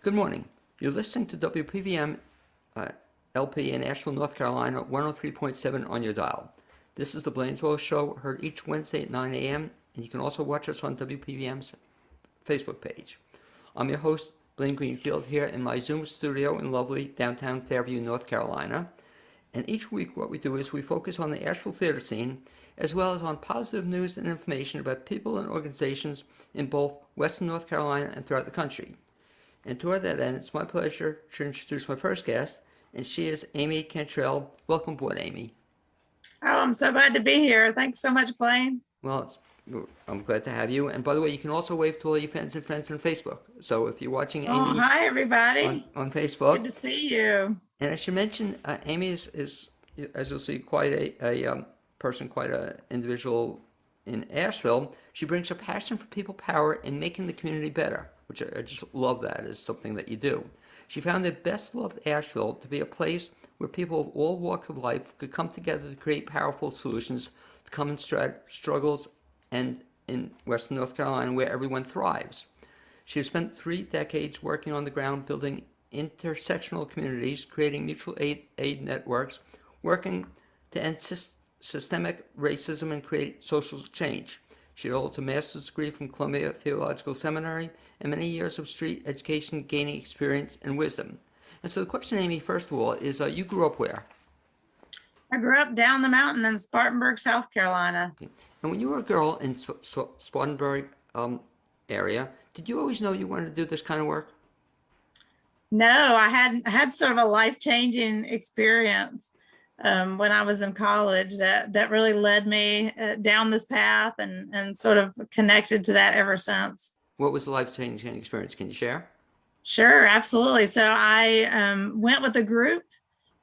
Good morning. You're listening to WPVM LP in Asheville, North Carolina, 103.7 on your dial. This is the BLAINESWORLD Show, heard each Wednesday at 9 a.m., and you can also watch us on WPVM's Facebook page. I'm your host, Blaine Greenfield, here in my Zoom studio in lovely downtown Fairview, North Carolina. And each week what we do is we focus on the Asheville theater scene, as well as on positive news and information about people and organizations in both Western North Carolina and throughout the country. And toward that end, it's my pleasure to introduce my first guest, and she is Amy Cantrell. Welcome aboard, Amy. Oh, I'm so glad to be here. Thanks so much, Blaine. Well, I'm glad to have you. And by the way, you can also wave to all your fans and friends on Facebook. So if you're watching Amy hi, everybody. on Facebook. Good to see you. And I should mention, Amy is, as you'll see, quite a person, quite an individual in Asheville. She brings her passion for people power and making the community better, which I just love that as something that you do. She found it best loved Asheville to be a place where people of all walks of life could come together to create powerful solutions to common struggles, and in Western North Carolina where everyone thrives. She has spent 3 decades working on the ground building intersectional communities, creating mutual aid networks, working to end systemic racism and create social change. She holds a master's degree from Columbia Theological Seminary and many years of street education, gaining experience and wisdom. And so the question, Amy, first of all, is you grew up where? I grew up down the mountain in Spartanburg, South Carolina. Okay. And when you were a girl in Spartanburg area, did you always know you wanted to do this kind of work? No, I had sort of a life-changing experience when I was in college that really led me down this path and sort of connected to that ever since. What was the life-changing experience? Can you share? Sure, absolutely. So I went with a group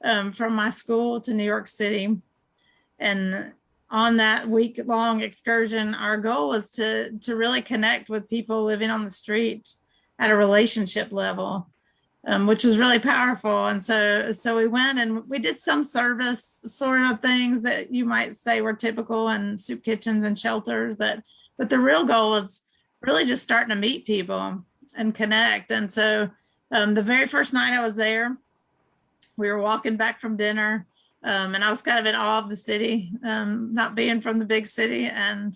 from my school to New York City. And on that week-long excursion, our goal was to really connect with people living on the street at a relationship level, which was really powerful. And so we went and we did some service sort of things that you might say were typical in soup kitchens and shelters, but the real goal was really just starting to meet people and connect. And so the very first night I was there, we were walking back from dinner, and I was kind of in awe of the city, not being from the big city. And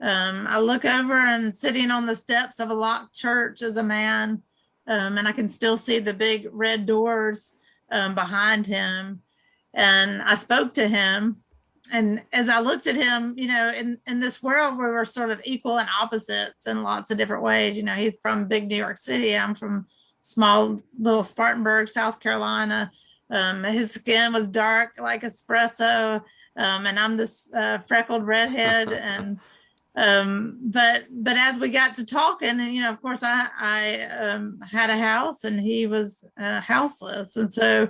I look over and sitting on the steps of a locked church is a man, and I can still see the big red doors behind him. And I spoke to him. And as I looked at him, you know, in this world where we're sort of equal and opposites in lots of different ways, you know, he's from big New York City. I'm from small little Spartanburg, South Carolina. His skin was dark like espresso, and I'm this freckled redhead. And but as we got to talking, and you know, of course, I had a house and he was houseless, and so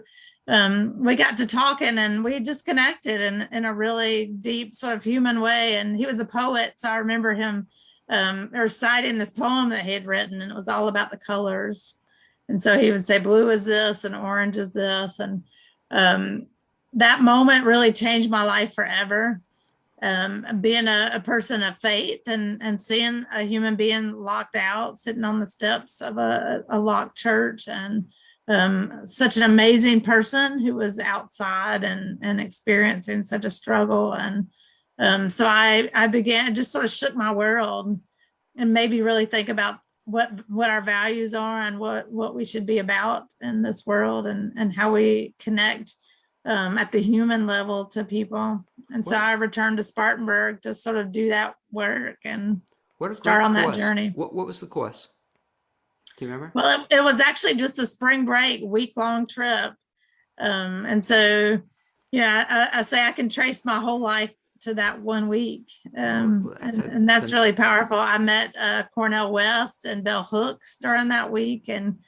we got to talking and we just connected in a really deep sort of human way. And he was a poet, so I remember him reciting this poem that he had written, and it was all about the colors. And so he would say, blue is this and orange is this. And that moment really changed my life forever. Being a person of faith and seeing a human being locked out, sitting on the steps of a locked church, and such an amazing person who was outside and experiencing such a struggle. And so I began, just sort of shook my world and made me really think about what our values are and what we should be about in this world, and how we connect at the human level to people. And so I returned to Spartanburg to sort of do that work and start on that journey. What was the course? Do you remember? Well, it was actually just a spring break, week-long trip. And so, you know, I say I can trace my whole life to that 1 week. And that's really powerful. I met Cornell West and Bell Hooks during that week, and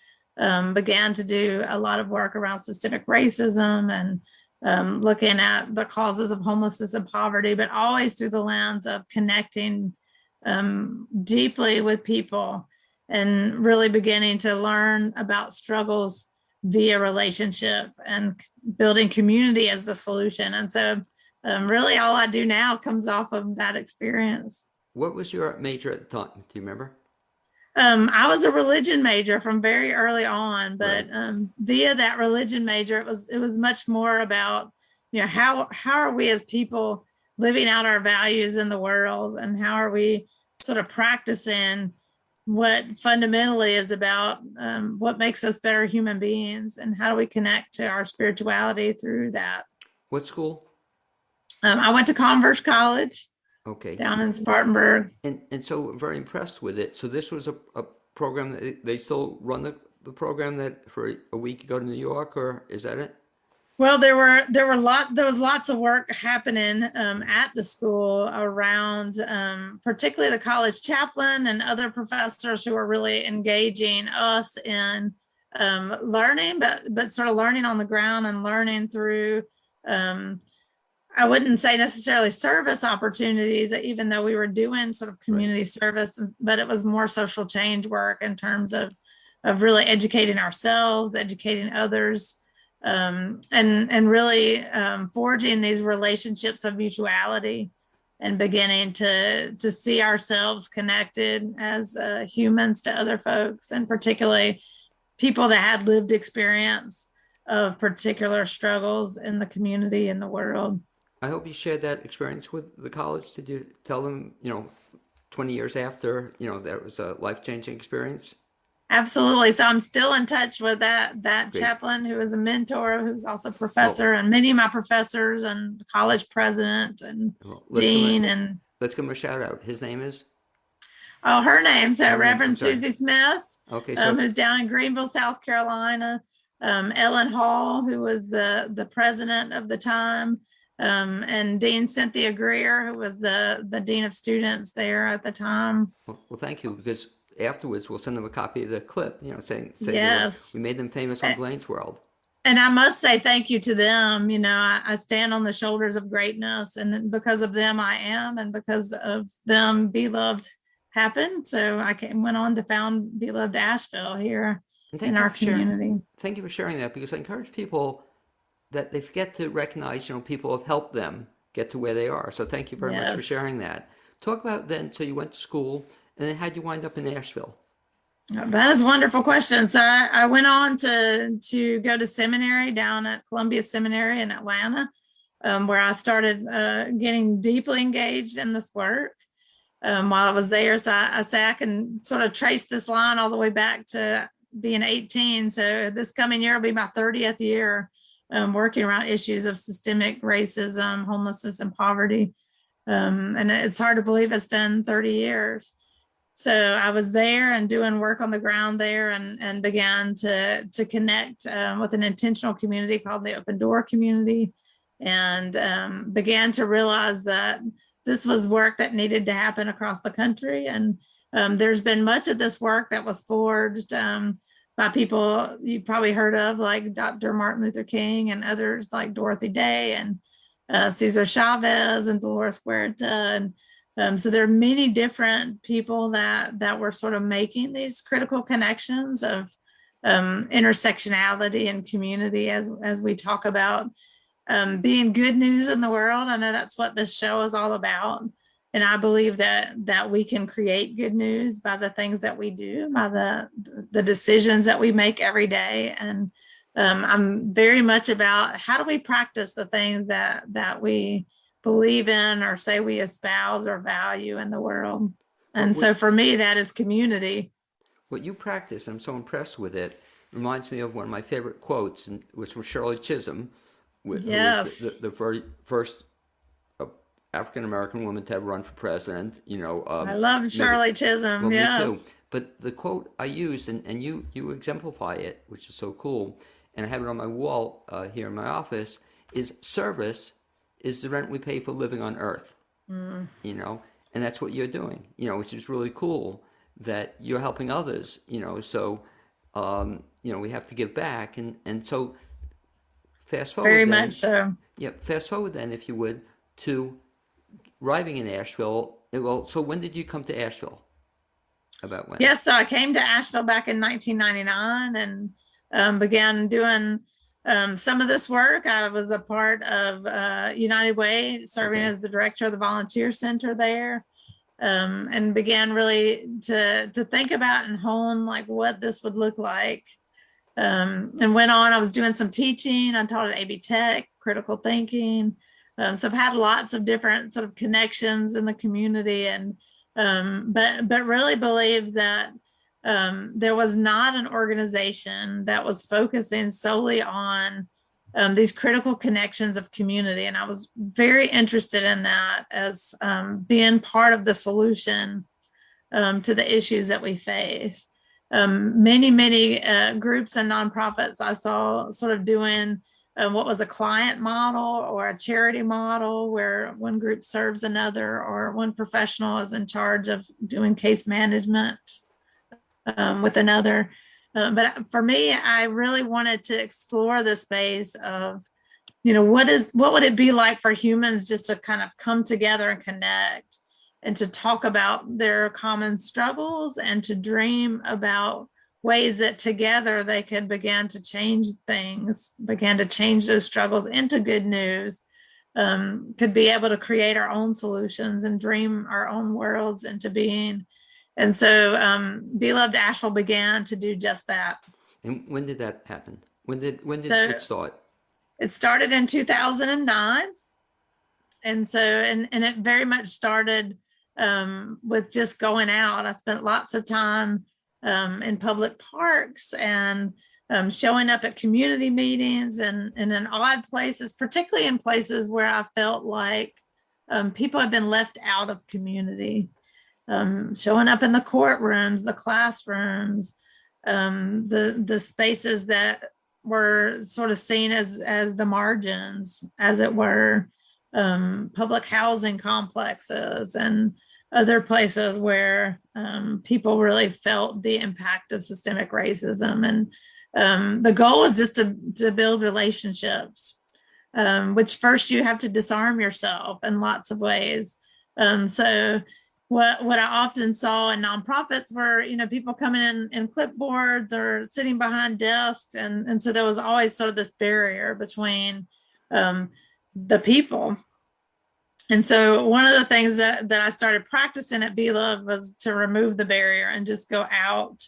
began to do a lot of work around systemic racism and looking at the causes of homelessness and poverty, but always through the lens of connecting deeply with people and really beginning to learn about struggles via relationship and building community as the solution. And so really all I do now comes off of that experience. What was your major at the time? Do you remember? I was a religion major from very early on, but Right. via that religion major, it was much more about, how are we as people living out our values in the world, and how are we sort of practicing what fundamentally is about what makes us better human beings, and how do we connect to our spirituality through that. What school? I went to Converse College Okay. down in Spartanburg. And so I'm very impressed with it. So this was a program that they still run the program that for a week you go to New York, or is that it? Well, there was lots of work happening at the school around, particularly the college chaplain and other professors who are really engaging us in learning, but sort of learning on the ground and learning through. Um, I wouldn't say necessarily service opportunities, even though we were doing sort of Right. community service, but it was more social change work in terms of really educating ourselves, educating others, and really forging these relationships of mutuality, and beginning to see ourselves connected as humans to other folks, and particularly people that had lived experience of particular struggles in the community and the world. I hope you shared that experience with the college. Did you tell them, 20 years after, that was a life-changing experience? Absolutely. So I'm still in touch with that Great. chaplain who is a mentor, who's also a Well, professor, and many of my professors and college president and well, dean. And let's give him a shout out. His name is oh, her name's her name. I'm Reverend sorry. Susie Smith, Okay, so who's down in Greenville, South Carolina. Ellen Hall, who was the president of the time, and Dean Cynthia Greer, who was the dean of students there at the time. well, thank you, because afterwards we'll send them a copy of the clip, saying Yes. we made them famous on Blaine's World. And I must say thank you to them. I stand on the shoulders of greatness, and because of them I am, and because of them Be Loved happened. So went on to found Be Loved Asheville here And in our community. thank you for sharing that, because I encourage people that they forget to recognize, people have helped them get to where they are. So thank you very much for Yes. sharing that. Talk about then, so you went to school, and then how'd you wind up in Asheville? That is a wonderful question. So I went on to go to seminary down at Columbia Seminary in Atlanta, where I started getting deeply engaged in this work while I was there. So I say I can sort of trace this line all the way back to being 18. So this coming year will be my 30th year working around issues of systemic racism, homelessness, and poverty. And it's hard to believe it's been 30 years. So I was there and doing work on the ground there, and began to connect with an intentional community called the Open Door Community, and began to realize that this was work that needed to happen across the country. And there's been much of this work that was forged by people you probably heard of, like Dr. Martin Luther King, and others like Dorothy Day and Cesar Chavez and Dolores Huerta. And so there are many different people that were sort of making these critical connections of intersectionality and community, as we talk about being good news in the world. I know that's what this show is all about. And I believe that we can create good news by the things that we do, by the decisions that we make every day. And I'm very much about how do we practice the things that we believe in, or say we espouse or value in the world. And What so for me, that is community. what you practice, I'm so impressed with it. Reminds me of one of my favorite quotes, and it was from Shirley Chisholm, who was Yes. the very first African American woman to ever run for president. I love Shirley Chisholm. Well, me Yes. too. But the quote I used, and you exemplify it, which is so cool, and I have it on my wall here in my office, is service is the rent we pay for living on earth. And that's what you're doing, which is really cool, that you're helping others, so, we have to give back. And so fast forward Very then, much so. yeah, fast forward then, if you would, to arriving in Asheville. Well, so when did you come to Asheville? About when? Yes, so I came to Asheville back in 1999 and began doing some of this work. I was a part of United Way, serving Okay. as the director of the volunteer center there. and began really to think about and hone like what this would look like. And went on, I was doing some teaching. I taught at AB Tech, critical thinking. So I've had lots of different sort of connections in the community, and but really believe that there was not an organization that was focusing solely on these critical connections of community. And I was very interested in that as being part of the solution to the issues that we face. Many groups and nonprofits I saw sort of doing what was a client model or a charity model, where one group serves another, or one professional is in charge of doing case management with another. But for me, I really wanted to explore the space of, what would it be like for humans just to kind of come together and connect, and to talk about their common struggles, and to dream about ways that together they could begin to change things, begin to change those struggles into good news, could be able to create our own solutions and dream our own worlds into being. And so Beloved Asheville began to do just that. And when did that happen? When did it start? It started in 2009. And so, and it very much started with just going out. I spent lots of time in public parks, and showing up at community meetings, and in odd places, particularly in places where I felt like people had been left out of community. Showing up in the courtrooms, the classrooms, the spaces that were sort of seen as the margins, as it were, public housing complexes and other places where people really felt the impact of systemic racism. And the goal is just to build relationships, which first you have to disarm yourself in lots of ways. So what I often saw in nonprofits were, people coming in clipboards or sitting behind desks. And so there was always sort of this barrier between the people. And so one of the things that I started practicing at Beloved was to remove the barrier and just go out.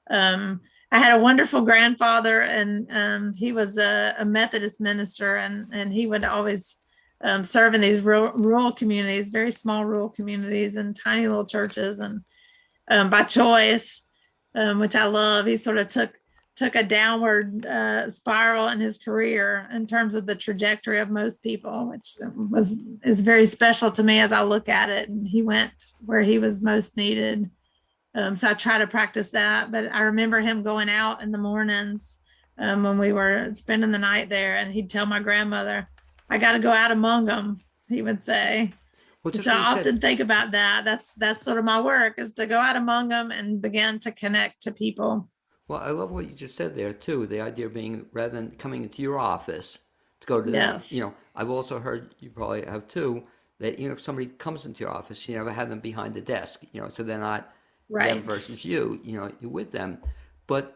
I had a wonderful grandfather, and he was a Methodist minister, and he would always serve in these rural communities, very small rural communities and tiny little churches. And by choice, which I love, he sort of took a downward spiral in his career in terms of the trajectory of most people, which is very special to me as I look at it. And he went where he was most needed. So I try to practice that. But I remember him going out in the mornings when we were spending the night there, and he'd tell my grandmother, "I got to go out among them," he would say. So I often think about that. That's sort of my work, is to go out among them and begin to connect to people. Well, I love what you just said there too. The idea of being, rather than coming into your office, to go to Yes. them. I've also heard, you probably have too, that if somebody comes into your office, you never have them behind the desk. So they're not Right. them versus you. You're with them. But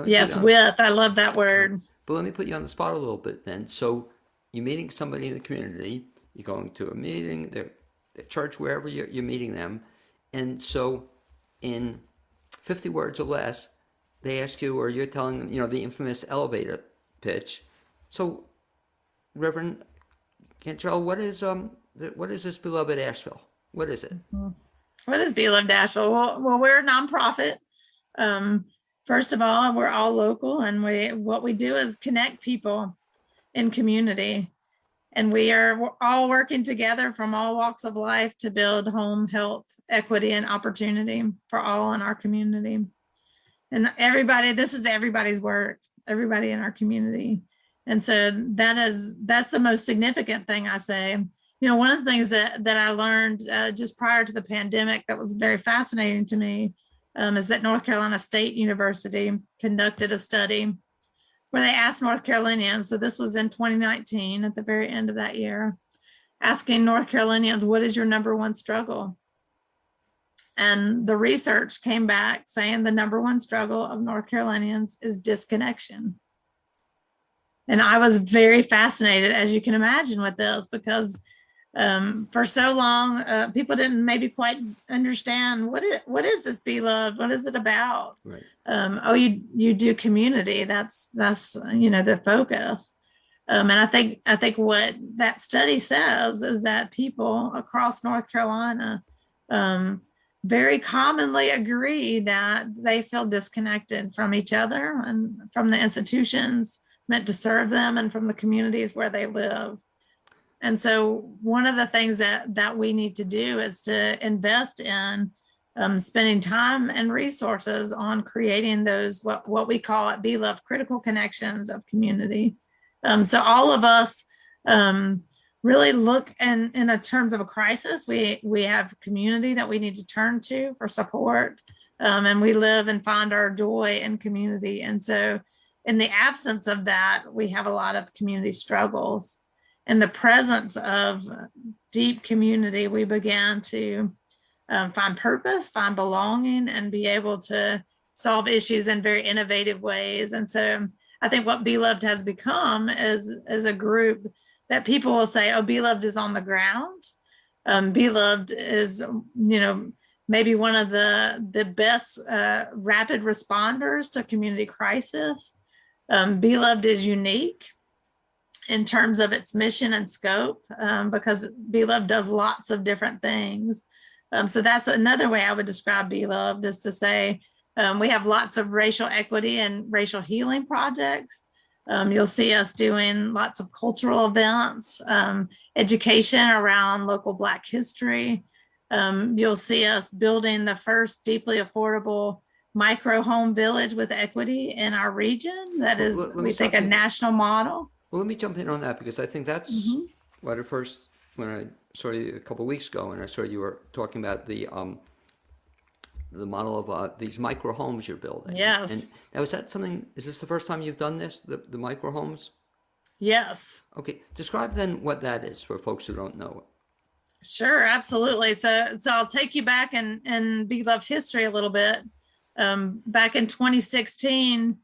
Yes, I love that word. But let me put you on the spot a little bit then. So you're meeting somebody in the community. You're going to a meeting, the church, wherever you're meeting them, and so in 50 words or less, they ask you, or you're telling them, the infamous elevator pitch. So, Reverend Cantrell, what is this Beloved Asheville? What is it? What is Beloved Asheville? Well, we're a nonprofit. First of all, we're all local, and what we do is connect people in community. And we're all working together from all walks of life to build home, health, equity, and opportunity for all in our community. And this is everybody's work, everybody in our community. And so that's the most significant thing I say. One of the things that I learned just prior to the pandemic that was very fascinating to me is that North Carolina State University conducted a study where they asked North Carolinians, so this was in 2019 at the very end of that year, asking North Carolinians, what is your number one struggle? And the research came back saying the number one struggle of North Carolinians is disconnection. And I was very fascinated, as you can imagine, with this, because For so long, people didn't maybe quite understand what is this Be Loved? What is it about? Right. Oh, you do community. That's the focus. And I think what that study says is that people across North Carolina very commonly agree that they feel disconnected from each other and from the institutions meant to serve them and from the communities where they live. And so one of the things that we need to do is to invest in spending time and resources on creating those, what we call at Be Loved, critical connections of community. So all of us really look in a terms of a crisis. We have community that we need to turn to for support, and we live and find our joy in community. And so in the absence of that, we have a lot of community struggles. In the presence of deep community, we began to find purpose, find belonging, and be able to solve issues in very innovative ways. And so I think what Be Loved has become is a group that people will say, oh, Be Loved is on the ground. Be Loved is, maybe one of the best rapid responders to community crisis. Be Loved is unique in terms of its mission and scope, because Be Loved does lots of different things. So that's another way I would describe Be Loved, is to say we have lots of racial equity and racial healing projects. You'll see us doing lots of cultural events, education around local Black history. You'll see us building the first deeply affordable micro home village with equity in our region. That is, we think, a national model. Well, let me jump in on that, because I think that's what at first, when I saw you a couple of weeks ago, and I saw you were talking about the model of these micro homes you're building. Yes. And now, is this the first time you've done this, the micro homes? Yes. Okay. Describe then what that is for folks who don't know it. Sure, absolutely. So I'll take you back and Be Loved history a little bit. Back in 2016,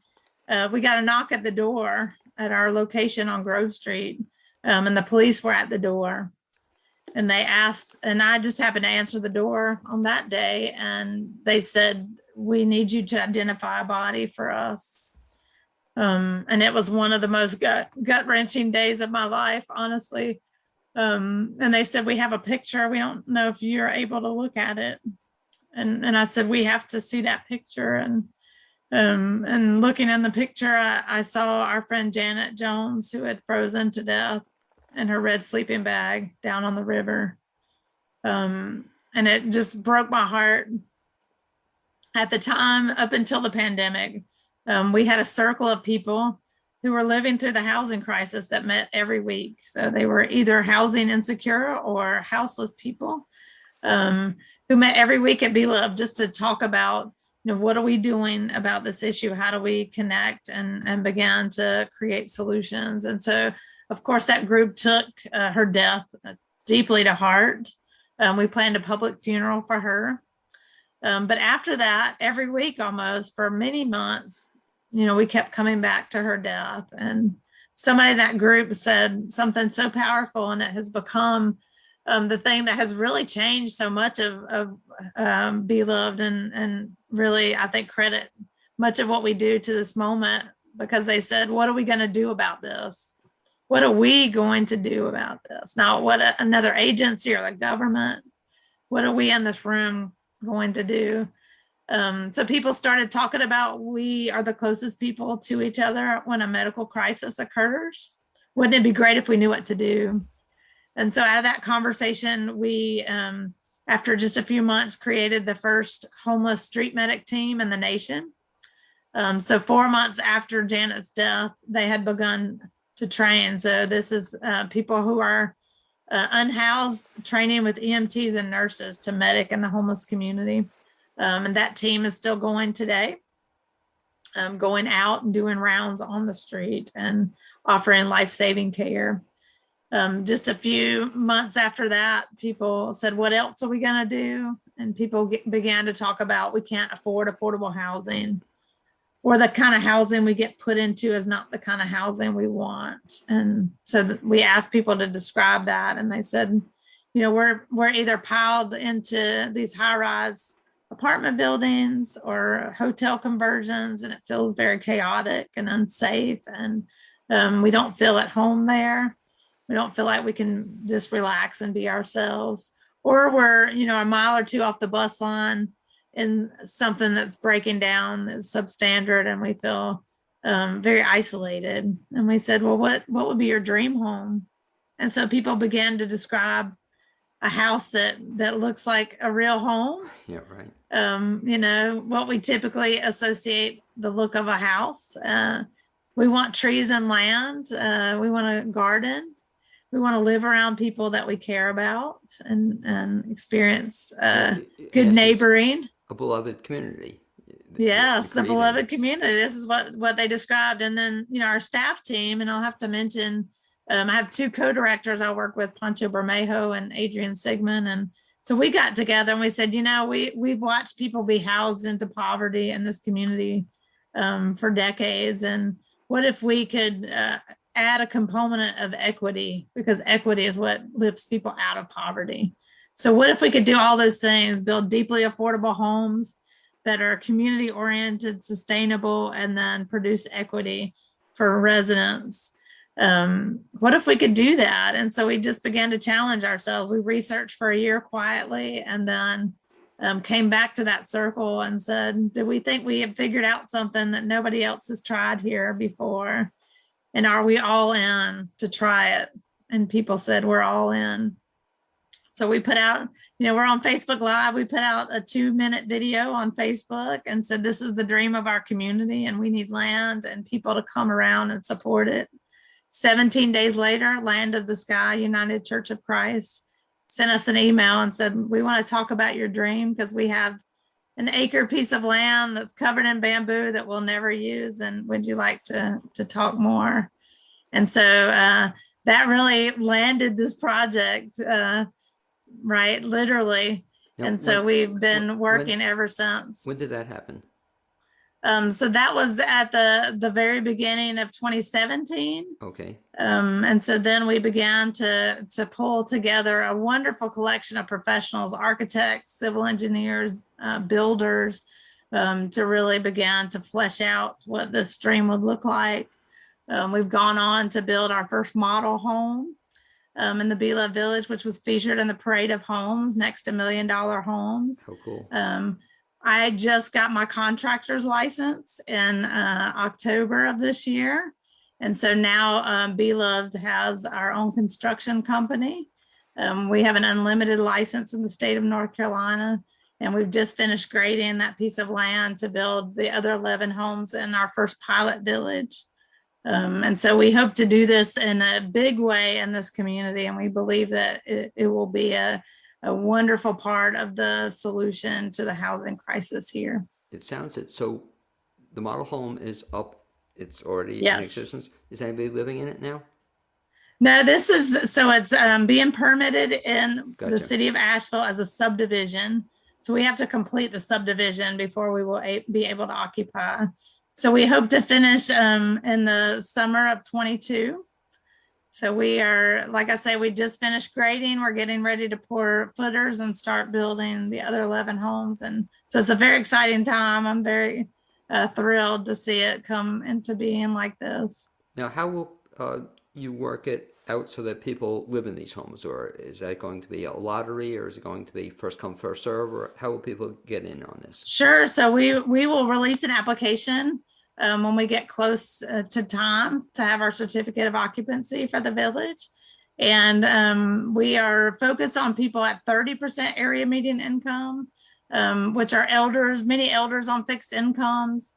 we got a knock at the door at our location on Grove Street, and the police were at the door, and they asked, and I just happened to answer the door on that day, and they said, we need you to identify a body for us. And it was one of the most gut-wrenching days of my life, honestly. And they said, we have a picture. We don't know if you're able to look at it. And I said, we have to see that picture. And looking in the picture, I saw our friend Janet Jones, who had frozen to death in her red sleeping bag down on the river. And it just broke my heart. At the time, up until the pandemic, we had a circle of people who were living through the housing crisis that met every week. So they were either housing insecure or houseless people who met every week at Be Loved, just to talk about, what are we doing about this issue? How do we connect and began to create solutions? And so, of course, that group took her death deeply to heart. We planned a public funeral for her. But after that, every week almost for many months, we kept coming back to her death. And somebody in that group said something so powerful, and it has become the thing that has really changed so much of Be Loved, and really, I think, credit much of what we do to this moment, because they said, what are we going to do about this? What are we going to do about this? Not what another agency or the government. What are we in this room going to do? So people started talking about, we are the closest people to each other when a medical crisis occurs. Wouldn't it be great if we knew what to do? And so out of that conversation, we, after just a few months, created the first homeless street medic team in the nation. So 4 months after Janet's death, they had begun to train. So this is people who are unhoused, training with EMTs and nurses to medic in the homeless community. And that team is still going today, going out and doing rounds on the street and offering life-saving care. Just a few months after that, people said, what else are we going to do? And people began to talk about, we can't afford affordable housing, or the kind of housing we get put into is not the kind of housing we want. And so we asked people to describe that. And they said, we're either piled into these high-rise apartment buildings or hotel conversions, and it feels very chaotic and unsafe, and we don't feel at home there. We don't feel like we can just relax and be ourselves. Or we're, a mile or two off the bus line in something that's breaking down, that's substandard, and we feel very isolated. And we said, well, what would be your dream home? And so people began to describe a house that looks like a real home. Yeah, right. What we typically associate the look of a house. We want trees and land. We want a garden. We want to live around people that we care about and experience good neighboring. A beloved community. Yes, the beloved community. This is what they described. And then, our staff team, and I'll have to mention, I have two co-directors I work with, Pancho Bermejo and Adrian Sigmund. And so we got together and we said, we've watched people be housed into poverty in this community for decades. And what if we could add a component of equity, because equity is what lifts people out of poverty. So what if we could do all those things, build deeply affordable homes that are community oriented, sustainable, and then produce equity for residents? What if we could do that? And so we just began to challenge ourselves. We researched for a year quietly, and then came back to that circle and said, do we think we have figured out something that nobody else has tried here before? And are we all in to try it? And people said, we're all in. So we put out, we're on Facebook Live. We put out a 2-minute video on Facebook and said, this is the dream of our community, and we need land and people to come around and support it. 17 days later, Land of the Sky United Church of Christ sent us an email and said, we want to talk about your dream because we have an acre piece of land that's covered in bamboo that we'll never use. And would you like to talk more? And so that really landed this project, right? Literally. Now, and so we've been working ever since. When did that happen? So that was at the very beginning of 2017. Okay. And so then we began to pull together a wonderful collection of professionals, architects, civil engineers, builders, to really begin to flesh out what this dream would look like. We've gone on to build our first model home in the Beloved Village, which was featured in the Parade of Homes next to $1 Million Homes. Oh, cool. I just got my contractor's license in October of this year. And so now Beloved has our own construction company. We have an unlimited license in the state of North Carolina, and we've just finished grading that piece of land to build the other 11 homes in our first pilot village. And so we hope to do this in a big way in this community, and we believe that it will be a wonderful part of the solution to the housing crisis here. It sounds it. So the model home is up. It's already in existence. Is anybody living in it now? No, it's being permitted in the city of Asheville as a subdivision. So we have to complete the subdivision before we will be able to occupy. So we hope to finish in the summer of 22. So we are, like I say, we just finished grading. We're getting ready to pour footers and start building the other 11 homes. And so it's a very exciting time. I'm very thrilled to see it come into being like this. Now, how will you work it out so that people live in these homes? Or is that going to be a lottery, or is it going to be first come, first serve? Or how will people get in on this? Sure. So we will release an application when we get close to time to have our certificate of occupancy for the village. And we are focused on people at 30% area median income, which are elders, many elders on fixed incomes,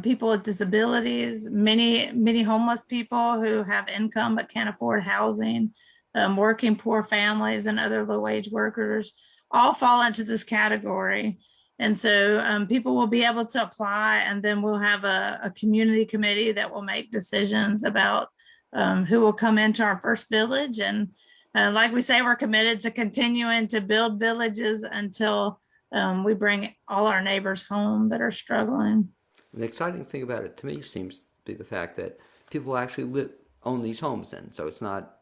people with disabilities, many homeless people who have income but can't afford housing, working poor families and other low-wage workers all fall into this category. And so people will be able to apply, and then we'll have a community committee that will make decisions about who will come into our first village. And like we say, we're committed to continuing to build villages until we bring all our neighbors home that are struggling. The exciting thing about it to me seems to be the fact that people actually own these homes then. So it's not,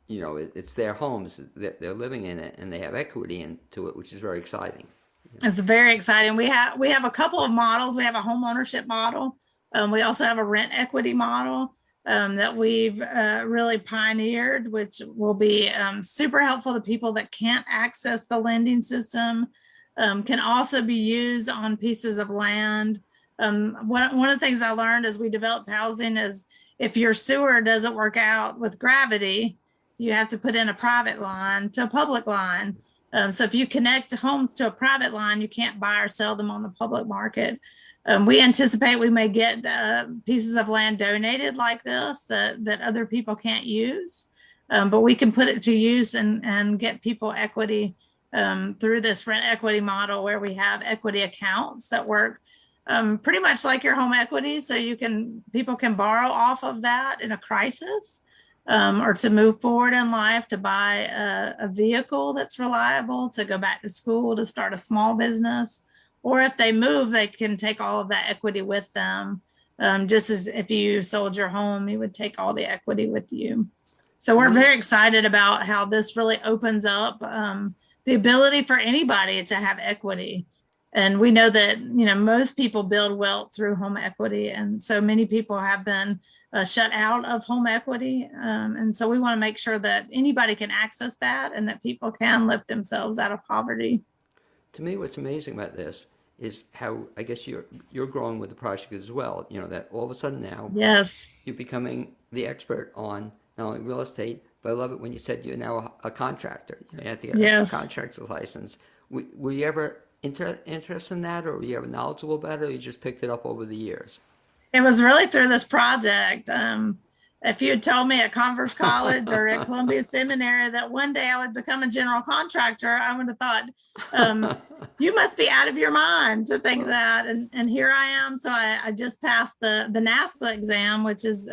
it's their homes, they're living in it, and they have equity into it, which is very exciting. It's very exciting. We have a couple of models. We have a home ownership model. We also have a rent equity model that we've really pioneered, which will be super helpful to people that can't access the lending system. Can also be used on pieces of land. One of the things I learned as we developed housing is if your sewer doesn't work out with gravity, you have to put in a private line to a public line. So if you connect homes to a private line, you can't buy or sell them on the public market. We anticipate we may get pieces of land donated like this that other people can't use, but we can put it to use and get people equity through this rent equity model where we have equity accounts that work pretty much like your home equity. So people can borrow off of that in a crisis. Or to move forward in life, to buy a vehicle that's reliable, to go back to school, to start a small business. Or if they move, they can take all of that equity with them. Just as if you sold your home, you would take all the equity with you. So we're very excited about how this really opens up the ability for anybody to have equity. And we know that, most people build wealth through home equity. And so many people have been shut out of home equity. And so we want to make sure that anybody can access that and that people can lift themselves out of poverty. To me, what's amazing about this is how, I guess, you're growing with the project as well. That all of a sudden now, yes, you're becoming the expert on not only real estate, but I love it when you said you're now a contractor. You have to get a contractor's license. Were you ever interested in that, or were you ever knowledgeable about it, or you just picked it up over the years? It was really through this project. If you had told me at Converse College or at Columbia Seminary that one day I would become a general contractor, I would have thought, you must be out of your mind to think that. And here I am. So I just passed the NASPA exam, which is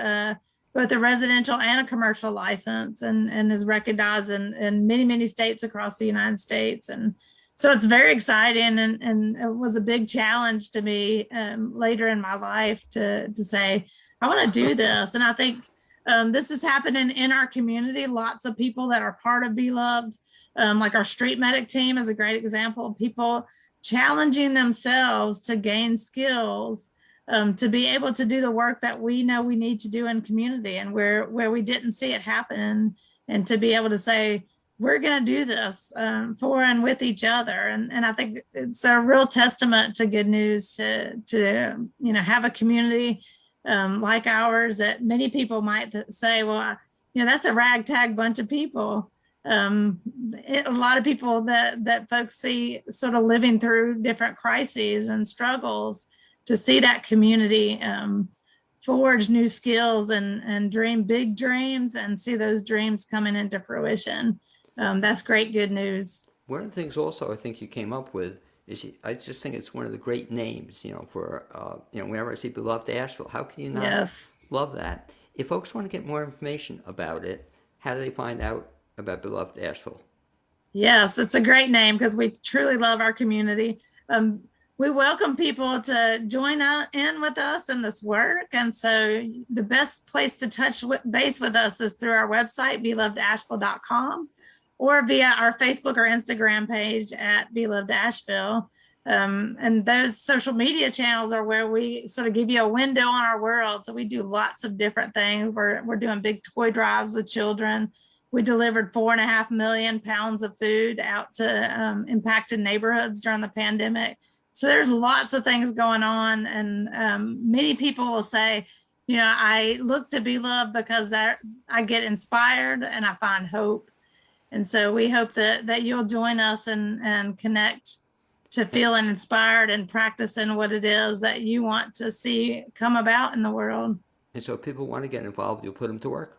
both a residential and a commercial license, and is recognized in many, many states across the United States. And so it's very exciting, and it was a big challenge to me later in my life to say, I want to do this. And I think this is happening in our community. Lots of people that are part of Beloved, like our street medic team is a great example of people challenging themselves to gain skills to be able to do the work that we know we need to do in community and where we didn't see it happen, and to be able to say, we're going to do this for and with each other. And I think it's a real testament to good news to have a community like ours that many people might say, well, that's a ragtag bunch of people. A lot of people that folks see sort of living through different crises and struggles, to see that community forge new skills and dream big dreams and see those dreams coming into fruition. That's great, good news. One of the things also I think you came up with is, I just think it's one of the great names, for, whenever I see Beloved Asheville, how can you not love that? If folks want to get more information about it, how do they find out about Beloved Asheville? Yes, it's a great name because we truly love our community. We welcome people to join in with us in this work. And so the best place to touch base with us is through our website, belovedasheville.com. or via our Facebook or Instagram page at Beloved Asheville. And those social media channels are where we sort of give you a window on our world. So we do lots of different things. We're doing big toy drives with children. We delivered 4.5 million pounds of food out to impacted neighborhoods during the pandemic. So there's lots of things going on. And many people will say, I look to Beloved because I get inspired and I find hope. And so we hope that you'll join us and connect to feeling inspired and practicing what it is that you want to see come about in the world. And so if people want to get involved, you'll put them to work?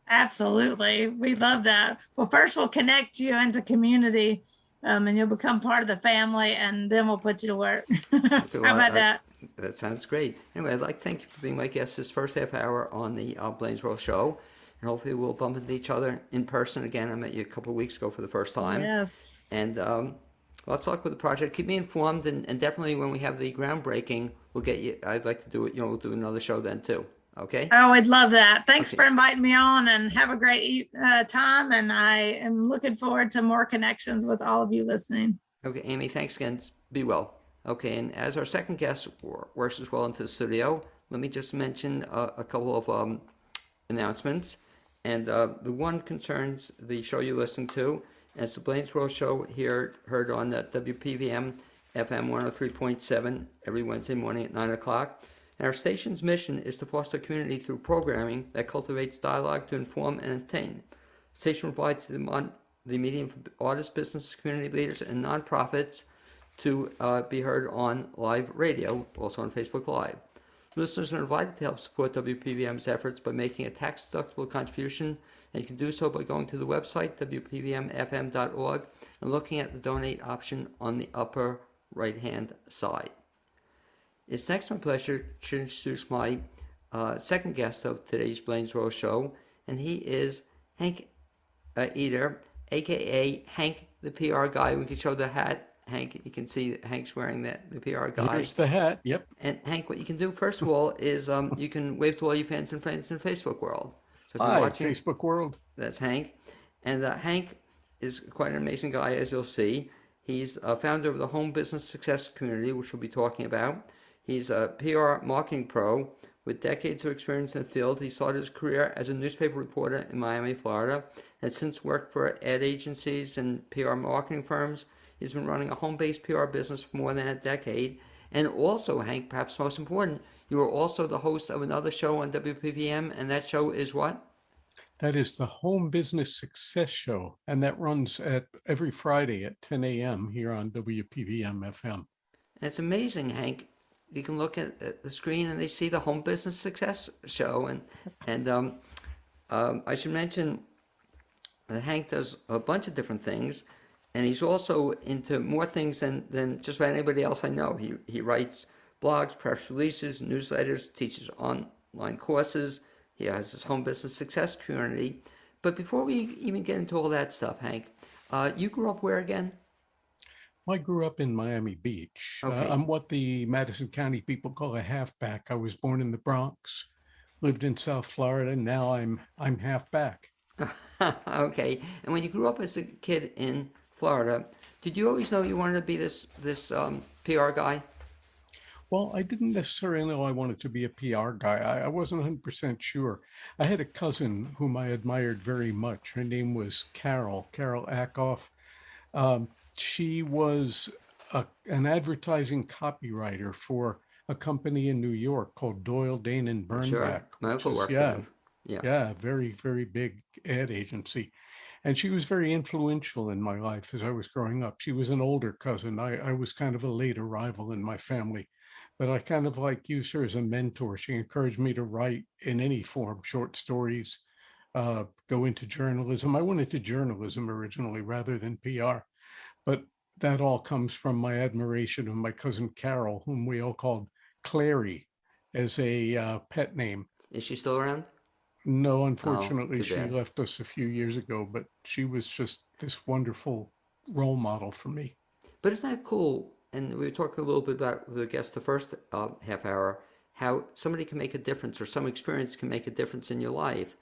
Absolutely. We love that. Well, first we'll connect you into community and you'll become part of the family, and then we'll put you to work. Okay, well, how about that? That sounds great. Anyway, I'd like to thank you for being my guest this first half hour on the Blaine's World Show. And hopefully we'll bump into each other in person again. I met you a couple of weeks ago for the first time. Yes. And lots of luck with the project. Keep me informed, and definitely when we have the groundbreaking, we'll get you. I'd like to do it. We'll do another show then too. Okay? I would love that. Thanks Okay. for inviting me on, and have a great time. And I am looking forward to more connections with all of you listening. Okay, Amy, thanks again. Be well. Okay, and as our second guest works as well into the studio, let me just mention a couple of announcements. And the one concerns the show you listen to. And it's the Blaine's World Show here, heard on WPVM FM 103.7 every Wednesday morning at 9 o'clock. And our station's mission is to foster community through programming that cultivates dialogue to inform and entertain. The station provides the medium for artists, business, community leaders, and nonprofits to be heard on live radio, also on Facebook Live. Listeners are invited to help support WPVM's efforts by making a tax-deductible contribution, and you can do so by going to the website, wpvmfm.org, and looking at the donate option on the upper right-hand side. It's next my pleasure to introduce my second guest of today's Blaine's World Show, and he is Hank Eder, a.k.a. Hank the PR guy. We can show the hat. Hank, you can see Hank's wearing the PR guy. Here's the hat. Yep. And Hank, what you can do first of all is you can wave to all your fans and friends in the Facebook world. So if Hi, you're watching Facebook world. that's Hank. And Hank is quite an amazing guy, as you'll see. He's a founder of the Home Business Success Community, which we'll be talking about. He's a PR marketing pro with decades of experience in the field. He started his career as a newspaper reporter in Miami, Florida, and since worked for ad agencies and PR marketing firms. He's been running a home-based PR business for more than a decade. And also, Hank, perhaps most important, you are also the host of another show on WPVM, and that show is what? That is the Home Business Success Show, and that runs at every Friday at 10 a.m. here on WPVM FM. And it's amazing, Hank. You can look at the screen and they see the Home Business Success Show. And I should mention that Hank does a bunch of different things. And he's also into more things than just about anybody else I know. He writes blogs, press releases, newsletters, teaches online courses. He has his home business success community. But before we even get into all that stuff, Hank, you grew up where again? I grew up in Miami Beach. Okay. I'm what the Madison County people call a halfback. I was born in the Bronx, lived in South Florida, and now I'm halfback. Okay. And when you grew up as a kid in Florida, did you always know you wanted to be this PR guy? Well, I didn't necessarily know I wanted to be a PR guy. I wasn't 100% sure. I had a cousin whom I admired very much. Her name was Carol Ackoff. She was an advertising copywriter for a company in New York called Doyle, Dane and Bernbach. Sure. My uncle worked for them. Yeah, very, very big ad agency. And she was very influential in my life as I was growing up. She was an older cousin. I was kind of a late arrival in my family, but I kind of like used her as a mentor. She encouraged me to write in any form, short stories, go into journalism. I went into journalism originally rather than PR, but that all comes from my admiration of my cousin Carol, whom we all called Clary as a pet name. Is she still around? No, unfortunately, too she bad. left us a few years ago, but she was just this wonderful role model for me. But isn't that cool? And we talked a little bit about the guest the first half hour, how somebody can make a difference or some experience can make a difference in your life.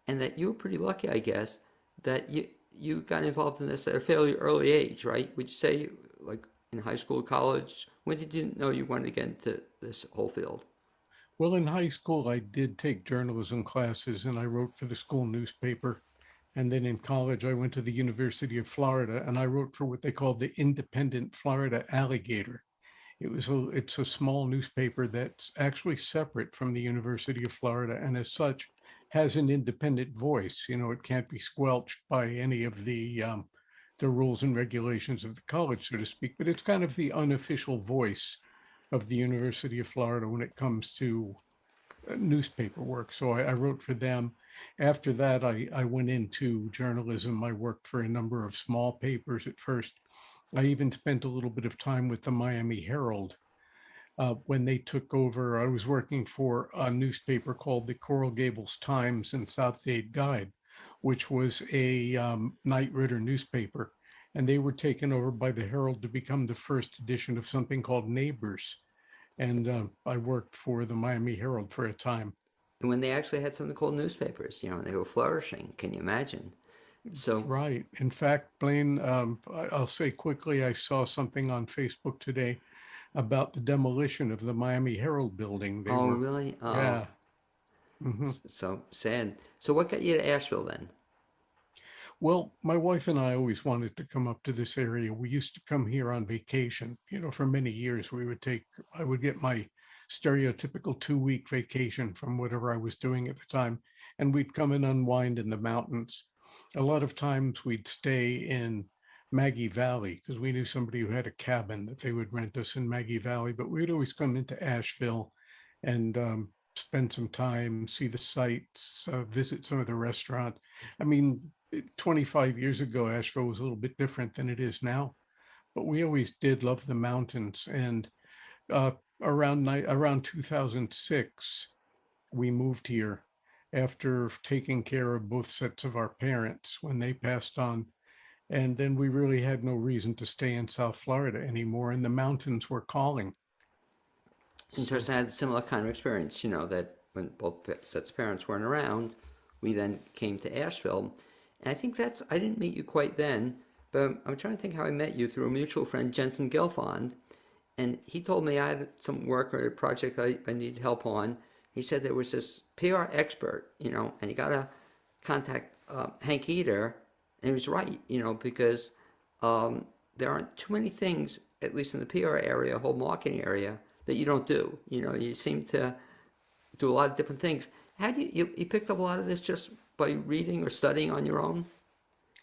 And that you were pretty lucky, I guess, that you got involved in this at a fairly early age, right? Would you say like in high school, college? When did you know you wanted to get into this whole field? Well, in high school, I did take journalism classes and I wrote for the school newspaper. And then in college, I went to the University of Florida and I wrote for what they called the Independent Florida Alligator. It's a small newspaper that's actually separate from the University of Florida and as such has an independent voice. You know, it can't be squelched by any of the rules and regulations of the college, so to speak, but it's kind of the unofficial voice of the University of Florida when it comes to newspaper work. So I wrote for them. After that, I went into journalism. I worked for a number of small papers at first. I even spent a little bit of time with the Miami Herald. When they took over, I was working for a newspaper called the Coral Gables Times and Southdale Guide, which was a Knight Ridder newspaper. And they were taken over by the Herald to become the first edition of something called Neighbors. And I worked for the Miami Herald for a time. And when they actually had something called newspapers, they were flourishing. Can you imagine? So, Right. In fact, Blaine, I'll say quickly, I saw something on Facebook today about the demolition of the Miami Herald building. They oh, were, really? Oh, yeah. Hmm. so sad. So what got you to Asheville then? Well, my wife and I always wanted to come up to this area. We used to come here on vacation. For many years, I would get my stereotypical 2-week vacation from whatever I was doing at the time, and we'd come and unwind in the mountains. A lot of times we'd stay in Maggie Valley because we knew somebody who had a cabin that they would rent us in Maggie Valley, but we'd always come into Asheville and spend some time, see the sights, visit some of the restaurant. I mean, 25 years ago, Asheville was a little bit different than it is now, but we always did love the mountains. And uh, around 2006, we moved here after taking care of both sets of our parents when they passed on. And then we really had no reason to stay in South Florida anymore, and the mountains were calling. So, Interesting. I had a similar kind of experience, that when both sets of parents weren't around, we then came to Asheville. And I think I didn't meet you quite then, but I'm trying to think how I met you through a mutual friend, Jensen Gelfond. And he told me I had some work or a project I needed help on. He said there was this PR expert, and you got to contact Hank Eder. And he was right, because there aren't too many things, at least in the PR area, whole marketing area, that you don't do. You seem to do a lot of different things. How do you picked up a lot of this just by reading or studying on your own?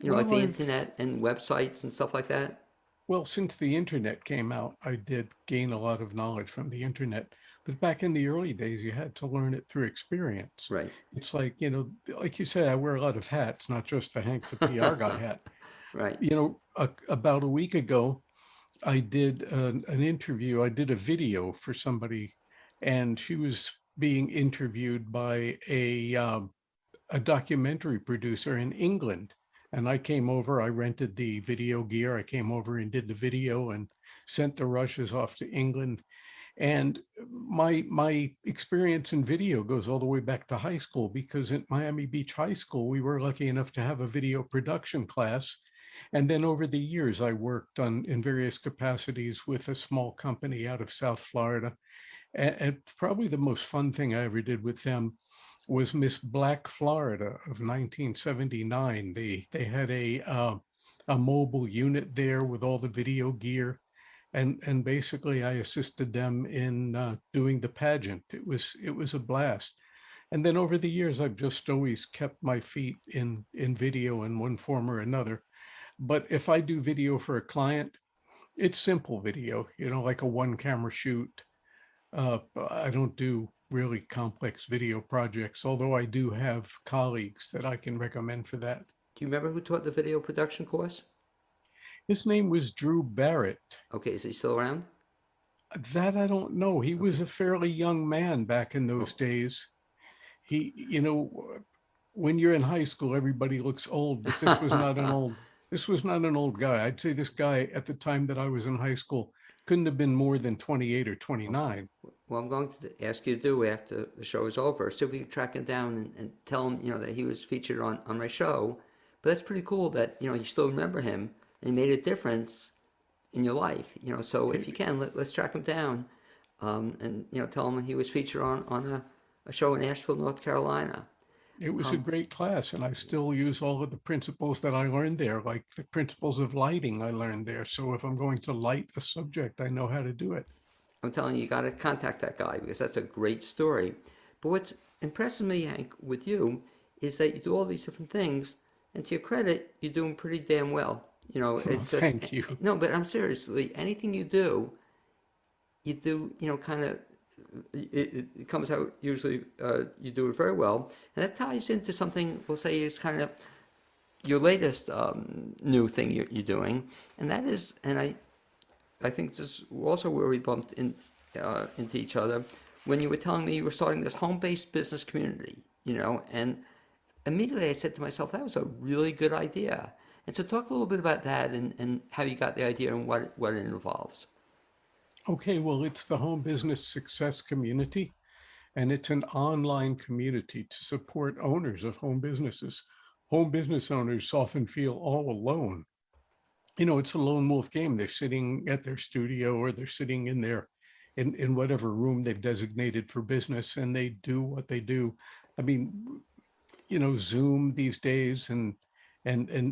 Like well, the I've internet and websites and stuff like that? Well, since the internet came out, I did gain a lot of knowledge from the internet. But back in the early days, you had to learn it through experience. Right. It's like, like you said, I wear a lot of hats, not just the Hank the PR guy hat. Right. About a week ago, I did an interview. I did a video for somebody, and she was being interviewed by a documentary producer in England. And I came over, I rented the video gear. I came over and did the video and sent the rushes off to England. And my experience in video goes all the way back to high school, because at Miami Beach High School, we were lucky enough to have a video production class. And then over the years, I worked in various capacities with a small company out of South Florida. And probably the most fun thing I ever did with them was Miss Black Florida of 1979. They had a mobile unit there with all the video gear, and basically I assisted them in doing the pageant. It was a blast. And then over the years, I've just always kept my feet in video in one form or another. But if I do video for a client, it's simple video, like a one camera shoot. I don't do really complex video projects, although I do have colleagues that I can recommend for that. Do you remember who taught the video production course? His name was Drew Barrett. Okay, is he still around? That I don't know. He was Okay. a fairly young man back in those Oh, days. When you're in high school, everybody looks old, but this was not an old guy. I'd say this guy at the time that I was in high school couldn't have been more than 28 or okay. 29. Well, I'm going to ask you to do after the show is over. See if we can track him down and tell him, that he was featured on my show. But that's pretty cool that, you still remember him and he made a difference in your life. So if you can, let's track him down and, tell him he was featured on a show in Asheville, North Carolina. It was a Um, great class, and I still use all of the principles that I learned there, like the principles of lighting I learned there. So if I'm going to light a subject, I know how to do it. I'm telling you, you got to contact that guy because that's a great story. But what's impressing me, Hank, with you is that you do all these different things, and to your credit, you do them pretty damn well. Oh, It's just thank you. no, but I'm seriously, anything you do, kind of, it comes out usually. You do it very well, and that ties into something we'll say is kind of your latest new thing you're doing, and that is, and I think this is also where we bumped into each other when you were telling me you were starting this home-based business community, and immediately I said to myself, that was a really good idea. And so talk a little bit about that and how you got the idea and what it involves. Okay, well, it's the Home Business Success Community. and it's an online community to support owners of home businesses. Home business owners often feel all alone. It's a lone wolf game. They're sitting at their studio, or they're sitting in their in whatever room they've designated for business, and they do what they do. I mean, Zoom these days, and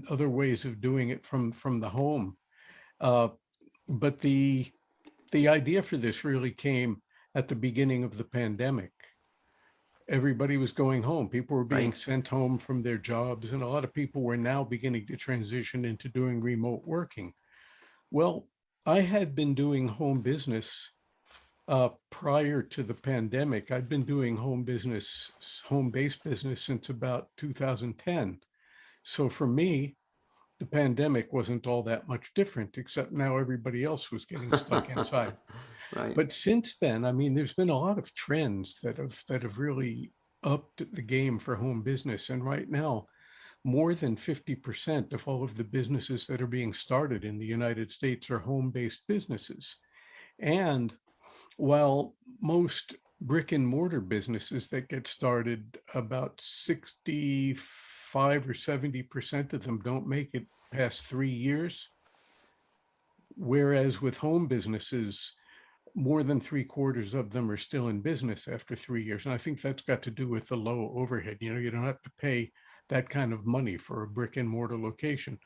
other ways of doing it from the home. Uh, but the idea for this really came at the beginning of the pandemic. Everybody was going home. People were being Right. sent home from their jobs, and a lot of people were now beginning to transition into doing remote working. Well, I had been doing home business prior to the pandemic. I'd been doing home-based business since about 2010. So for me, the pandemic wasn't all that much different, except now everybody else was getting stuck inside. Right. But since then, I mean, there's been a lot of trends that have really upped the game for home business. And right now, more than 50% of all of the businesses that are being started in the United States are home-based businesses. And while most brick and mortar businesses that get started, about 65 or 70% of them don't make it past 3 years. Whereas with home businesses, more than 3/4 of them are still in business after 3 years. And I think that's got to do with the low overhead. You don't have to pay that kind of money for a brick and mortar location.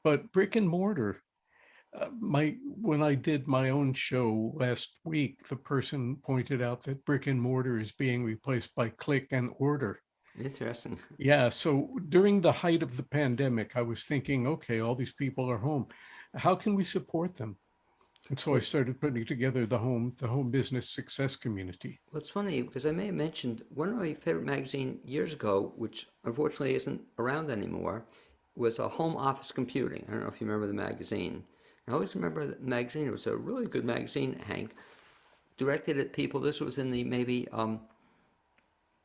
But brick and mortar, when I did my own show last week, the person pointed out that brick and mortar is being replaced by click and order. Interesting. Yeah, so during the height of the pandemic, I was thinking, okay, all these people are home. How can we support them? And so I Well, started putting together the home business success community. well, it's funny because I may have mentioned one of my favorite magazine years ago, which unfortunately isn't around anymore, was a Home Office Computing. I don't know if you remember the magazine. I always remember the magazine. It was a really good magazine, Hank, directed at people. This was in the maybe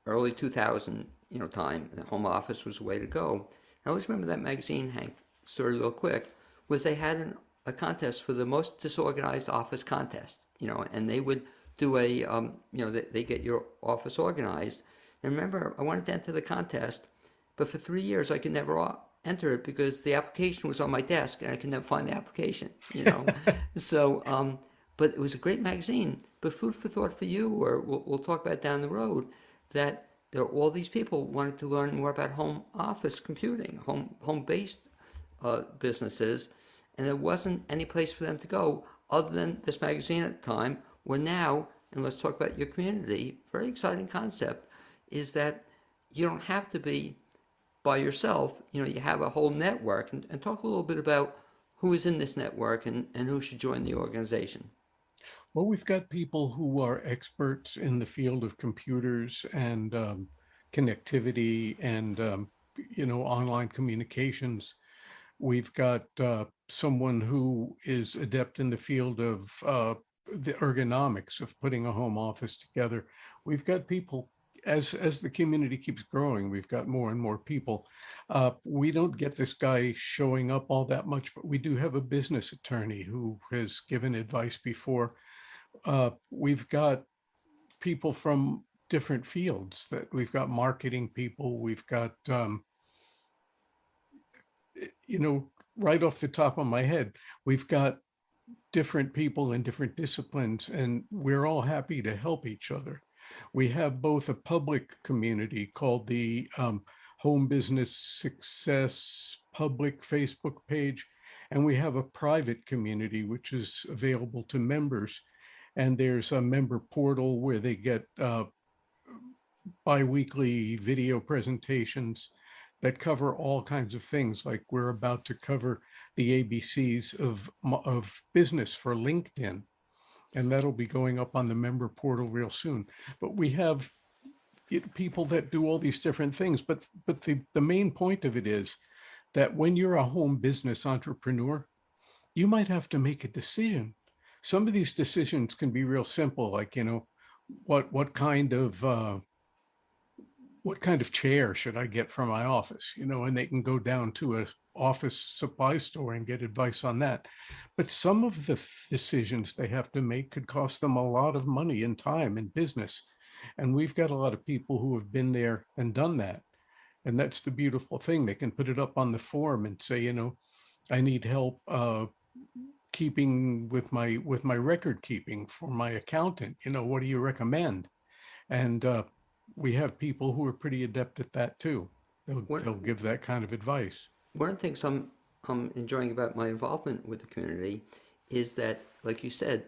early 2000, time. The home office was the way to go. I always remember that magazine, Hank. Story real quick was they had a contest for the most disorganized office contest. And they would do they get your office organized. And remember, I wanted to enter the contest, but for 3 years I could never enter it because the application was on my desk and I could never find the application. So, but it was a great magazine. But food for thought for you, or we'll talk about down the road, that there are all these people wanting to learn more about home office computing, home-based businesses, and there wasn't any place for them to go other than this magazine at the time. Where now, and let's talk about your community, very exciting concept, is that you don't have to be by yourself. You have a whole network, and talk a little bit about who is in this network and who should join the organization. Well, we've got people who are experts in the field of computers and connectivity and online communications. We've got someone who is adept in the field of the ergonomics of putting a home office together. We've got people, as the community keeps growing, we've got more and more people. We don't get this guy showing up all that much, but we do have a business attorney who has given advice before. We've got people from different fields. That we've got marketing people. We've got right off the top of my head, we've got different people in different disciplines, and we're all happy to help each other. We have both a public community called the Home Business Success public Facebook page, and we have a private community which is available to members. And there's a member portal where they get bi-weekly video presentations that cover all kinds of things. Like we're about to cover the ABCs of business for LinkedIn, and that'll be going up on the member portal real soon. But we have people that do all these different things. But the main point of it is that when you're a home business entrepreneur, you might have to make a decision. Some of these decisions can be real simple, like what kind of chair should I get for my office? And they can go down to an office supply store and get advice on that. But some of the decisions they have to make could cost them a lot of money and time in business. And we've got a lot of people who have been there and done that. And that's the beautiful thing. They can put it up on the form and say, I need help keeping with my record keeping for my accountant. What do you recommend? And we have people who are pretty adept at that too. One, They'll give that kind of advice. one of the things I'm enjoying about my involvement with the community is that, like you said,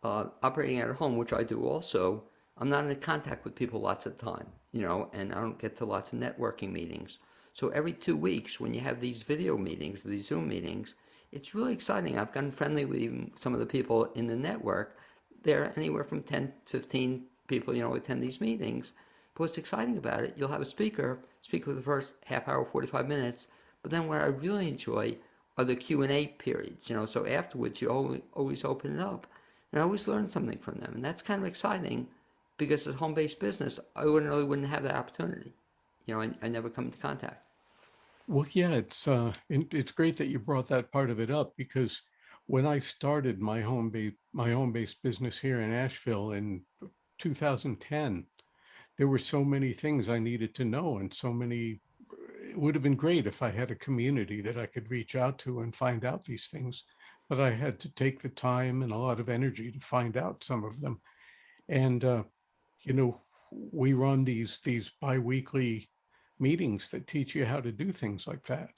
operating out of home, which I do also, I'm not in contact with people lots of the time, and I don't get to lots of networking meetings. So every 2 weeks, when you have these video meetings, these Zoom meetings, it's really exciting. I've gotten friendly with even some of the people in the network. They're anywhere from 10, 15 people, attend these meetings. But what's exciting about it, you'll have a speaker speak for the first half hour, 45 minutes. But then what I really enjoy are the Q&A periods, so afterwards you always open it up. And I always learn something from them. And that's kind of exciting because as a home-based business, I really wouldn't have that opportunity. I never come into contact. Well, yeah, it's great that you brought that part of it up, because when I started my home-based business here in Asheville in 2010, there were so many things I needed to know, and so many. It would have been great if I had a community that I could reach out to and find out these things, but I had to take the time and a lot of energy to find out some of them. And you know, we run these biweekly meetings that teach you how to do things like that.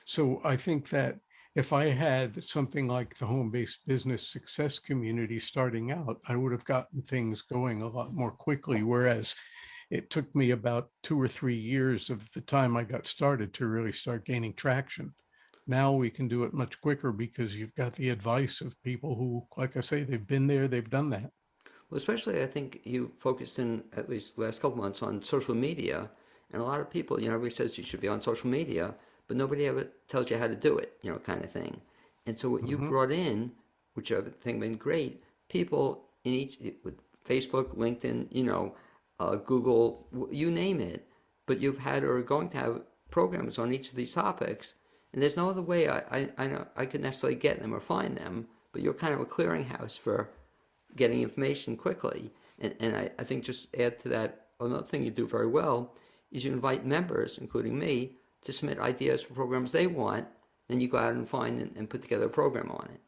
So I think that if I had something like the home-based business success community starting out, I would have gotten things going a lot more quickly. Whereas it took me about 2 or 3 years of the time I got started to really start gaining traction. Now we can do it much quicker because you've got the advice of people who, like I say, they've been there, they've done that. Well, especially I think you focused in at least the last couple months on social media, and a lot of people, everybody says you should be on social media, but nobody ever tells you how to do it, kind of thing. And so what you brought in, which I think been great, people in each with Facebook, LinkedIn, Google, you name it, but you've had or are going to have programs on each of these topics, and there's no other way I know I could necessarily get them or find them, but you're kind of a clearinghouse for getting information quickly. And I think just add to that, another thing you do very well is you invite members, including me, to submit ideas for programs they want, then you go out and find and put together a program on it.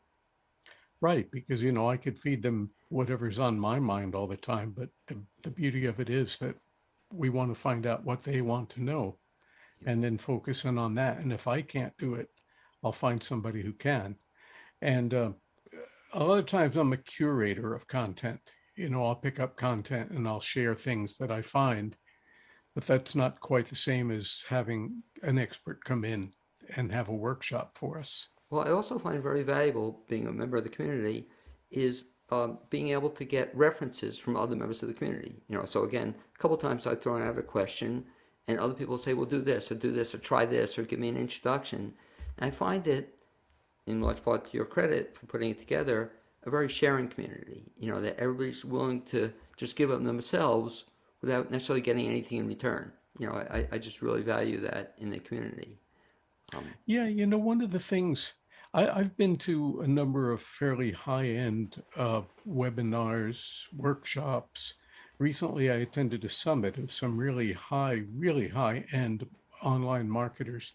Right, because I could feed them whatever's on my mind all the time, but the beauty of it is that we want to find out what they want to know and then focus in on that. And if I can't do it, I'll find somebody who can. And a lot of times I'm a curator of content. I'll pick up content and I'll share things that I find, but that's not quite the same as having an expert come in and have a workshop for us. Well, I also find very valuable, being a member of the community, is being able to get references from other members of the community. So again, a couple of times I've thrown out a question, and other people say, well, do this, or try this, or give me an introduction. And I find it, in large part to your credit for putting it together, a very sharing community, that everybody's willing to just give up themselves without necessarily getting anything in return. I just really value that in the community. Yeah, one of the things, I've been to a number of fairly high-end webinars, workshops. Recently, I attended a summit of some really high-end online marketers.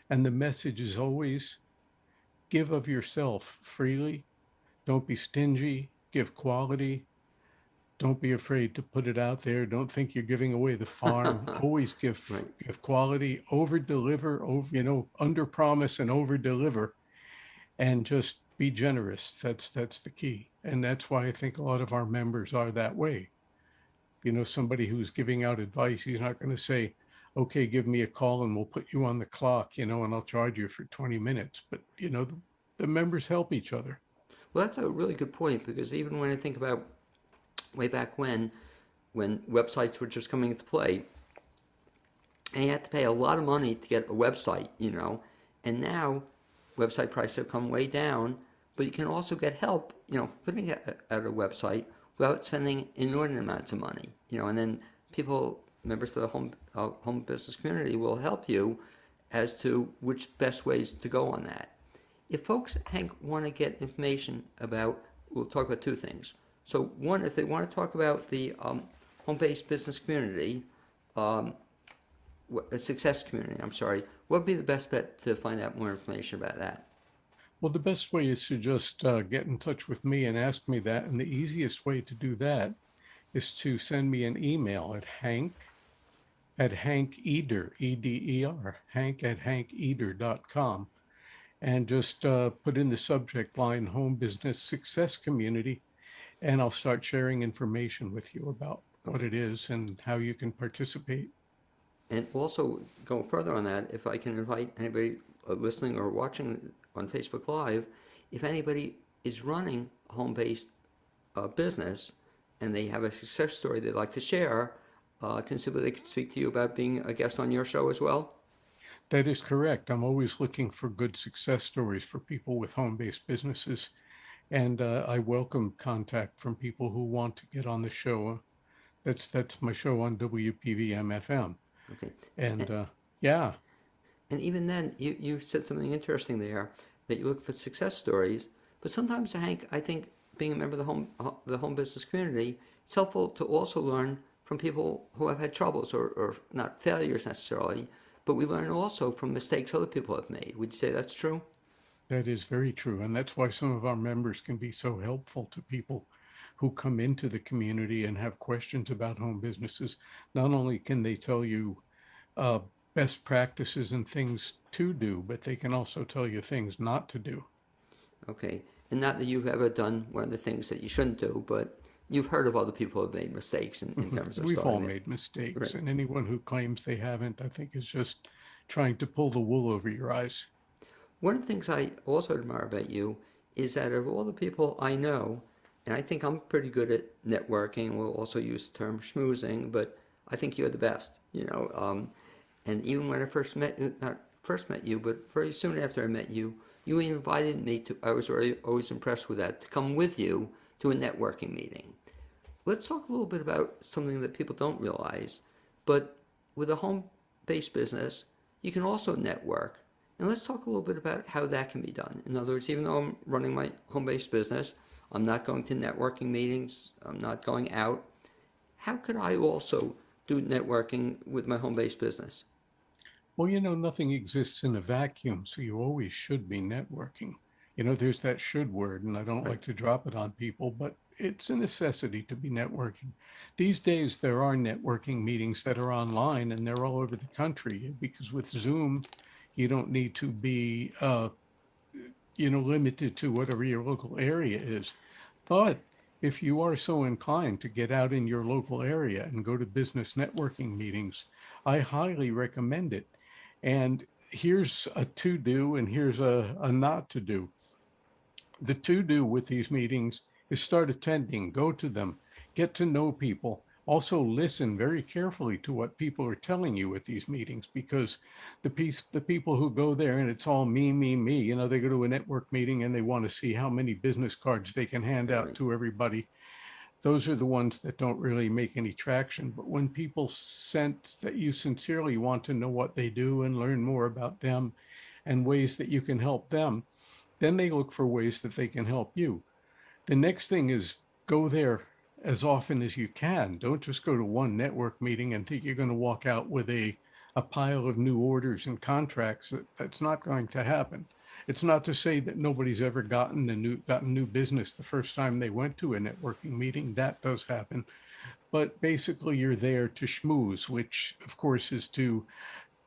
And the message is always, give of yourself freely. Don't be stingy, give quality. Don't be afraid to put it out there. Don't think you're giving away the farm. Always give quality, over deliver, under promise and over deliver, and just be generous. That's the key. And that's why I think a lot of our members are that way. Somebody who's giving out advice, he's not going to say, okay, give me a call and we'll put you on the clock, and I'll charge you for 20 minutes. But, the members help each other. Well, that's a really good point, because even when I think about way back when websites were just coming into play, and you had to pay a lot of money to get a website, and now website prices have come way down, but you can also get help, putting out a website without spending inordinate amounts of money, and then members of the home business community will help you as to which best ways to go on that. If folks, Hank, want to get information about, we'll talk about two things. So one, if they want to talk about the home-based business community, um, a success community, I'm sorry, what would be the best bet to find out more information about that? Well, the best way is to just get in touch with me and ask me that. And the easiest way to do that is to send me an email at Hank@HankEder, E-D-E-R, Hank@HankEder.com. And just put in the subject line Home Business Success Community, and I'll start sharing information with you about what it is and how you can participate. And also, going further on that, if I can invite anybody listening or watching on Facebook Live, if anybody is running a home-based business and they have a success story they'd like to share, consider they could speak to you about being a guest on your show as well. That is correct. I'm always looking for good success stories for people with home-based businesses. And I welcome contact from people who want to get on the show. That's my show on WPVM FM. Okay. And yeah, And even then, you said something interesting there, that you look for success stories. But sometimes, Hank, I think being a member of the home business community, it's helpful to also learn from people who have had troubles or not failures necessarily, but we learn also from mistakes other people have made. Would you say that's true? that is very true. And that's why some of our members can be so helpful to people who come into the community and have questions about home businesses. Not only can they tell you uh, best practices and things to do, but they can also tell you things not to do. Okay. And not that you've ever done one of the things that you shouldn't do, but you've heard of other people who have made mistakes in terms of We've all starting it. made mistakes, Right. and anyone who claims they haven't, I think, is just trying to pull the wool over your eyes. One of the things I also admire about you is that of all the people I know, and I think I'm pretty good at networking, we'll also use the term schmoozing, but I think you're the best, you know. And even when I first met you, not first met you, but very soon after I met you, you invited me to, I was always impressed with that, to come with you to a networking meeting. Let's talk a little bit about something that people don't realize, but with a home-based business, you can also network. And let's talk a little bit about how that can be done. In other words, even though I'm running my home-based business, I'm not going to networking meetings, I'm not going out. How could I also do networking with my home-based business? Well, nothing exists in a vacuum, so you always should be networking. There's that should word, and I don't Right. like to drop it on people, but it's a necessity to be networking. These days, there are networking meetings that are online, and they're all over the country because with Zoom, you don't need to be, limited to whatever your local area is. But if you are so inclined to get out in your local area and go to business networking meetings, I highly recommend it. And here's a to do and here's a not to do. The to do with these meetings is start attending, go to them, get to know people. Also listen very carefully to what people are telling you at these meetings, because the people who go there and it's all me, they go to a network meeting and they want to see how many business cards they can hand out Right. to everybody. Those are the ones that don't really make any traction. But when people sense that you sincerely want to know what they do and learn more about them and ways that you can help them, then they look for ways that they can help you. The next thing is go there as often as you can. Don't just go to one network meeting and think you're going to walk out with a pile of new orders and contracts. That's not going to happen. It's not to say that nobody's ever gotten new business the first time they went to a networking meeting. That does happen. But basically you're there to schmooze, which of course is to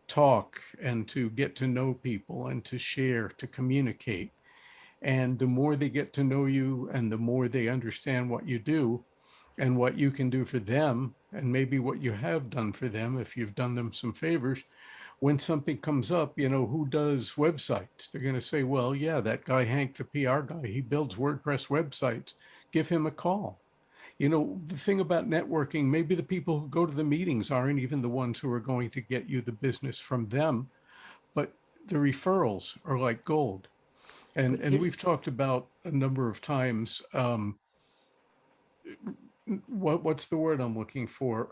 talk and to get to know people and to share, to communicate. And the more they get to know you and the more they understand what you do and what you can do for them, and maybe what you have done for them if you've done them some favors, when something comes up, who does websites? They're going to say, well, yeah, that guy, Hank, the PR guy, he builds WordPress websites. Give him a call. The thing about networking, maybe the people who go to the meetings aren't even the ones who are going to get you the business from them, but the referrals are like gold. And But here, we've talked about a number of times, what's the word I'm looking for?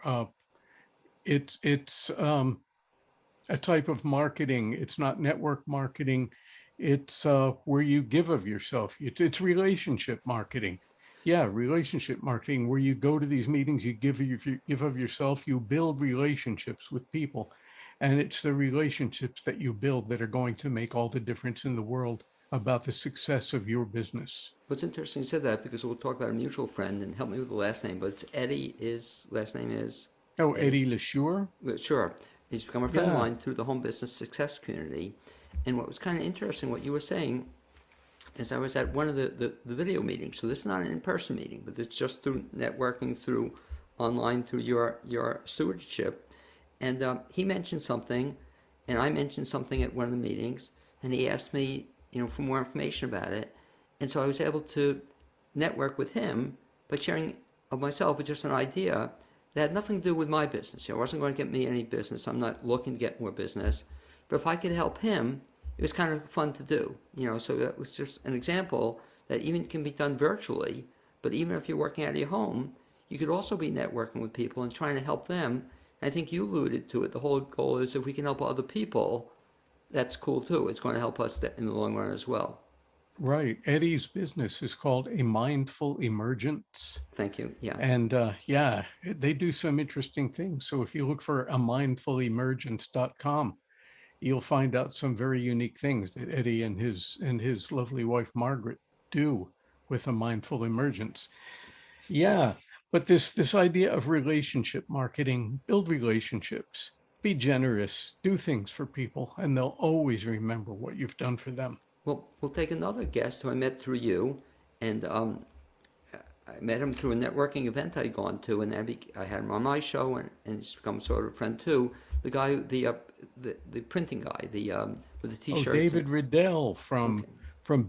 It's a type of marketing. It's not network marketing. It's where you give of yourself. It's relationship marketing. Yeah, relationship marketing, where you go to these meetings, you give of yourself, you build relationships with people. And it's the relationships that you build that are going to make all the difference in the world about the success of your business. What's interesting you said that because we'll talk about a mutual friend and help me with the last name, but it's Eddie. His last name is Oh, Eddie. Eddie LeSure? Sure. He's become a friend of Yeah. mine through the home business success community. And what was kind of interesting, what you were saying, is I was at one of the video meetings. So this is not an in-person meeting, but it's just through networking, through online, through your stewardship. And he mentioned something, and I mentioned something at one of the meetings, and he asked me, for more information about it. And so I was able to network with him by sharing of myself with just an idea that had nothing to do with my business. It wasn't going to get me any business. I'm not looking to get more business. But if I could help him, it was kind of fun to do. So that was just an example that even can be done virtually. But even if you're working out of your home, you could also be networking with people and trying to help them. And I think you alluded to it. The whole goal is if we can help other people, that's cool too. It's going to help us in the long run as well. Right. Eddie's business is called A Mindful Emergence. Thank you. Yeah. And yeah, they do some interesting things. So if you look for amindfulemergence.com, you'll find out some very unique things that Eddie and his lovely wife Margaret do with a mindful emergence. Yeah, but this idea of relationship marketing, build relationships, be generous, do things for people, and they'll always remember what you've done for them. Well, we'll take another guest who I met through you, and I met him through a networking event I'd gone to, and I had him on my show, and he's become sort of a friend too. The guy, the printing guy, with the t-shirts. Oh, David Riddell from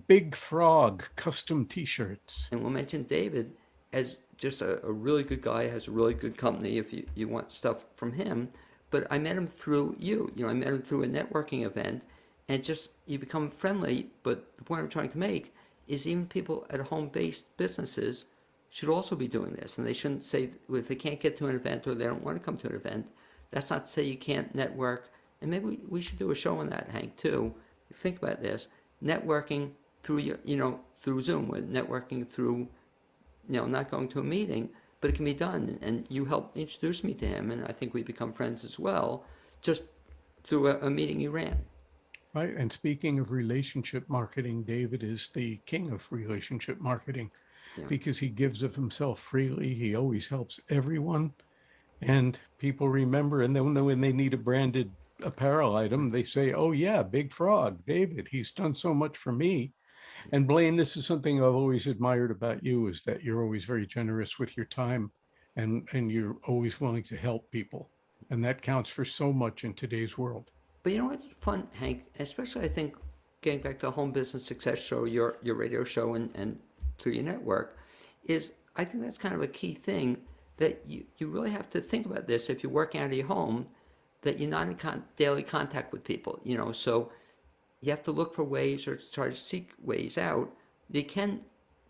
Big Frog Custom T-shirts. And we'll mention David as just a really good guy, has a really good company if you want stuff from him. But I met him through you. I met him through a networking event, and just you become friendly. But the point I'm trying to make is even people at home-based businesses should also be doing this. And they shouldn't say, if they can't get to an event or they don't want to come to an event, that's not to say you can't network. And maybe we should do a show on that, Hank, too. Think about this. Networking through, through Zoom, networking through, not going to a meeting, but it can be done. And you helped introduce me to him, and I think we become friends as well, just through a meeting you ran. Right. And speaking of relationship marketing, David is the king of relationship marketing because he gives of himself freely. He always helps everyone. And people remember, and then when they need a branded apparel item, they say, oh yeah, Big Frog, David, he's done so much for me. And Blaine, this is something I've always admired about you, is that you're always very generous with your time and you're always willing to help people. And that counts for so much in today's world. But you know what's fun, Hank? Especially I think getting back to the Home Business Success Show, your radio show and through your network, is I think that's kind of a key thing that you really have to think about this if you're working out of your home, that you're not in daily contact with people, so you have to look for ways or try to seek ways out that you can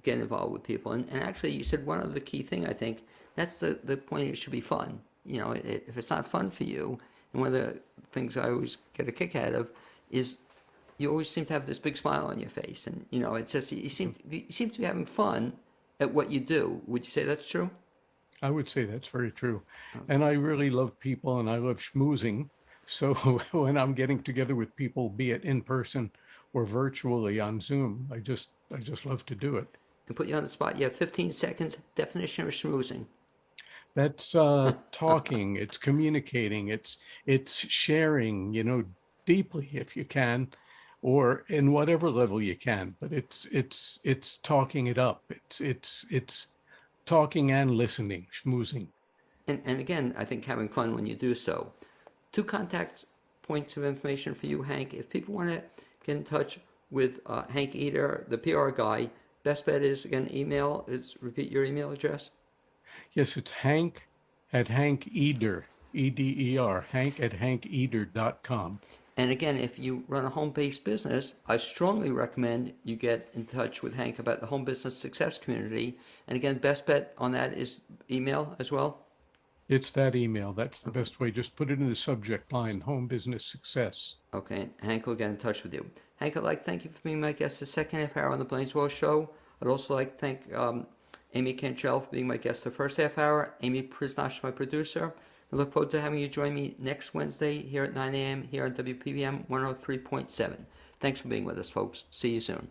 get involved with people. And actually, you said one of the key thing, I think, that's the point, it should be fun. If it's not fun for you, and one of the things I always get a kick out of is you always seem to have this big smile on your face. And, it's just, you seem to be having fun at what you do. Would you say that's true? I would say that's very true. And I really love people and I love schmoozing. So when I'm getting together with people, be it in person or virtually on Zoom, I just love to do it. And put you on the spot. You have 15 seconds. Definition of schmoozing. That's talking, it's communicating, it's sharing, deeply if you can, or in whatever level you can. But it's talking it up. It's talking and listening, schmoozing. And again, I think having fun when you do so. 2 contact points of information for you, Hank. If people want to get in touch with Hank Eder, the PR guy, best bet is, again, email. Repeat your email address. Yes, it's Hank at Hank Eder, E-D-E-R, Hank at hankeder.com. And again, if you run a home-based business, I strongly recommend you get in touch with Hank about the Home Business Success Community. And again, best bet on that is email as well? It's that email. That's the best way. Just put it in the subject line, Home Business Success. Okay, Hank will get in touch with you. Hank, I'd like to thank you for being my guest the second half hour on the BLAINESWORLD Show. I'd also like to thank Amy Cantrell for being my guest the first half hour, Amy Prisnash, my producer. I look forward to having you join me next Wednesday here at 9 a.m. here on WPVM 103.7. Thanks for being with us, folks. See you soon.